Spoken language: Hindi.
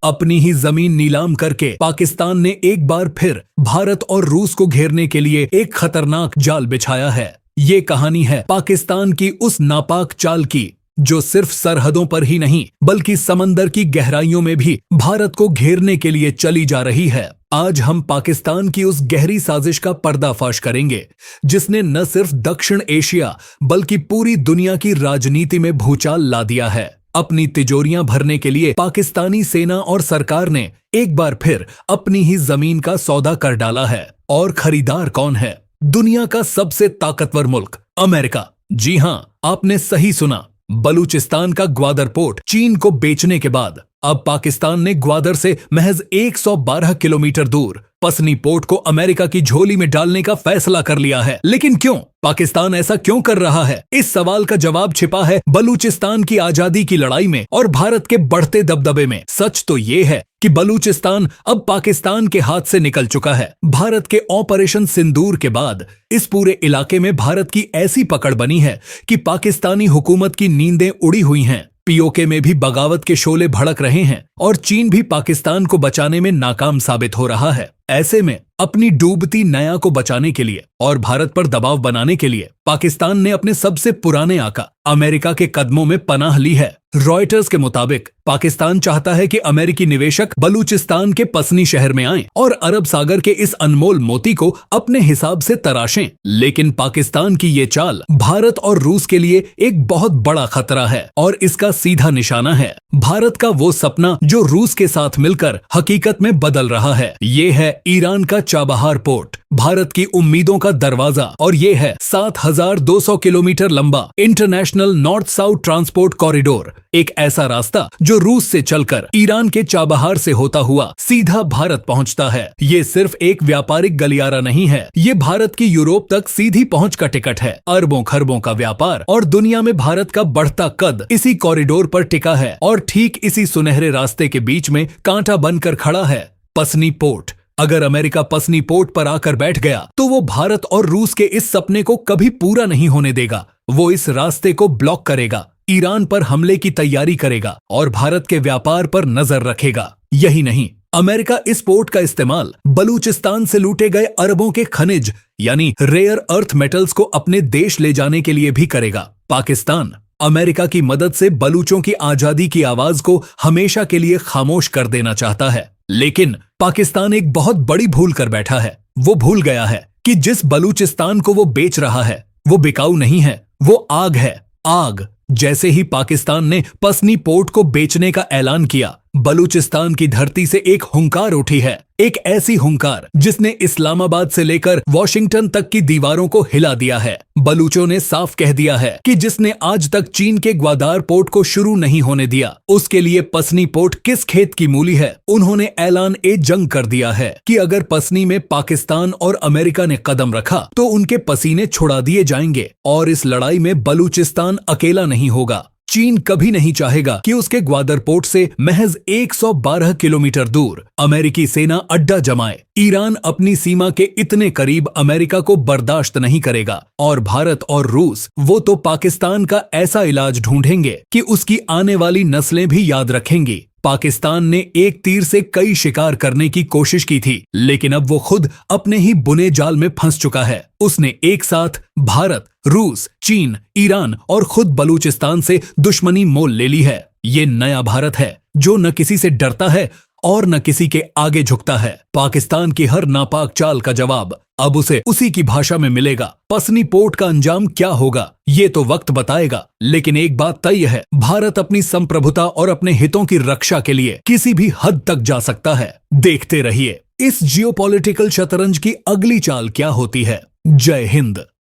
अपनी ही जमीन नीलाम करके पाकिस्तान ने एक बार फिर भारत और रूस को घेरने के लिए एक खतरनाक जाल बिछाया है। ये कहानी है पाकिस्तान की उस नापाक चाल की जो सिर्फ सरहदों पर ही नहीं बल्कि समंदर की गहराइयों में भी भारत को घेरने के लिए चली जा रही है। आज हम पाकिस्तान की उस गहरी साजिश का पर्दाफाश करेंगे जिसने न सिर्फ दक्षिण एशिया बल्कि पूरी दुनिया की राजनीति में भूचाल ला दिया है। अपनी तिजोरियां भरने के लिए पाकिस्तानी सेना और सरकार ने एक बार फिर अपनी ही जमीन का सौदा कर डाला है। और खरीदार कौन है? दुनिया का सबसे ताकतवर मुल्क अमेरिका। जी हां, आपने सही सुना। बलूचिस्तान का ग्वादर पोर्ट चीन को बेचने के बाद अब पाकिस्तान ने ग्वादर से महज 112 किलोमीटर दूर पसनी पोर्ट को अमेरिका की झोली में डालने का फैसला कर लिया है। लेकिन क्यों? पाकिस्तान ऐसा क्यों कर रहा है? इस सवाल का जवाब छिपा है बलूचिस्तान की आजादी की लड़ाई में और भारत के बढ़ते दबदबे में। सच तो ये है कि बलूचिस्तान अब पाकिस्तान के हाथ से निकल चुका है। भारत के ऑपरेशन सिंदूर के बाद इस पूरे इलाके में भारत की ऐसी पकड़ बनी है कि पाकिस्तानी हुकूमत की नींदें उड़ी हुई हैं। पीओके में भी बगावत के शोले भड़क रहे हैं और चीन भी पाकिस्तान को बचाने में नाकाम साबित हो रहा है। ऐसे में अपनी डूबती नया को बचाने के लिए और भारत पर दबाव बनाने के लिए पाकिस्तान ने अपने सबसे पुराने आका अमेरिका के कदमों में पनाह ली है। रॉयटर्स के मुताबिक पाकिस्तान चाहता है कि अमेरिकी निवेशक बलूचिस्तान के पसनी शहर में आएं और अरब सागर के इस अनमोल मोती को अपने हिसाब से तराशें। लेकिन पाकिस्तान की ये चाल भारत और रूस के लिए एक बहुत बड़ा खतरा है और इसका सीधा निशाना है भारत का वो सपना जो रूस के साथ मिलकर हकीकत में बदल रहा है। ये है ईरान का चाबहार पोर्ट, भारत की उम्मीदों का दरवाजा। और ये है 7,200 किलोमीटर लंबा international north south transport corridor, एक ऐसा रास्ता जो रूस से चलकर ईरान के चाबहार से होता हुआ सीधा भारत पहुंचता है। ये सिर्फ एक व्यापारिक गलियारा नहीं है, ये भारत की यूरोप तक सीधी पहुंच का टिकट है। अरबों खरबों का व्यापार और दुनिया में भारत का बढ़ता कद इसी कॉरिडोर पर टिका है। और ठीक इसी सुनहरे रास्ते के बीच में कांटा बनकर खड़ा है पसनी पोर्ट। अगर अमेरिका पसनी पोर्ट पर आकर बैठ गया तो वो भारत और रूस के इस सपने को कभी पूरा नहीं होने देगा। वो इस रास्ते को ब्लॉक करेगा, ईरान पर हमले की तैयारी करेगा और भारत के व्यापार पर नजर रखेगा। यही नहीं, अमेरिका इस पोर्ट का इस्तेमाल बलूचिस्तान से लूटे गए अरबों के खनिज यानी रेयर अर्थ मेटल्स को अपने देश ले जाने के लिए भी करेगा। पाकिस्तान अमेरिका की मदद से बलूचों की आजादी की आवाज को हमेशा के लिए खामोश कर देना चाहता है। लेकिन पाकिस्तान एक बहुत बड़ी भूल कर बैठा है। वो भूल गया है कि जिस बलूचिस्तान को वो बेच रहा है वो बिकाऊ नहीं है, वो आग है, आग। जैसे ही पाकिस्तान ने पसनी पोर्ट को बेचने का ऐलान किया, बलूचिस्तान की धरती से एक हुंकार उठी है। एक ऐसी हुंकार जिसने इस्लामाबाद से लेकर वॉशिंगटन तक की दीवारों को हिला दिया है। बलूचों ने साफ कह दिया है कि जिसने आज तक चीन के ग्वादार पोर्ट को शुरू नहीं होने दिया, उसके लिए पसनी पोर्ट किस खेत की मूली है। उन्होंने ऐलान ए जंग कर दिया है कि अगर पसनी में पाकिस्तान और अमेरिका ने कदम रखा तो उनके पसीने छुड़ा दिए जाएंगे। और इस लड़ाई में बलूचिस्तान अकेला नहीं होगा। चीन कभी नहीं चाहेगा कि उसके ग्वादर पोर्ट से महज 112 किलोमीटर दूर अमेरिकी सेना अड्डा जमाए। ईरान अपनी सीमा के इतने करीब अमेरिका को बर्दाश्त नहीं करेगा और भारत और रूस वो तो पाकिस्तान का ऐसा इलाज ढूंढेंगे कि उसकी आने वाली नस्लें भी याद रखेंगी। पाकिस्तान ने एक तीर से कई शिकार करने की कोशिश की थी, लेकिन अब वो खुद अपने ही बुने जाल में फंस चुका है। उसने एक साथ भारत, रूस, चीन, ईरान और खुद बलूचिस्तान से दुश्मनी मोल ले ली है। ये नया भारत है जो न किसी से डरता है और न किसी के आगे झुकता है। पाकिस्तान की हर नापाक चाल का जवाब अब उसे उसी की भाषा में मिलेगा। पसनी पोर्ट का अंजाम क्या होगा ये तो वक्त बताएगा, लेकिन एक बात तय है, भारत अपनी संप्रभुता और अपने हितों की रक्षा के लिए किसी भी हद तक जा सकता है। देखते रहिए इस जियोपॉलिटिकल शतरंज की अगली चाल क्या होती है। जय हिंद।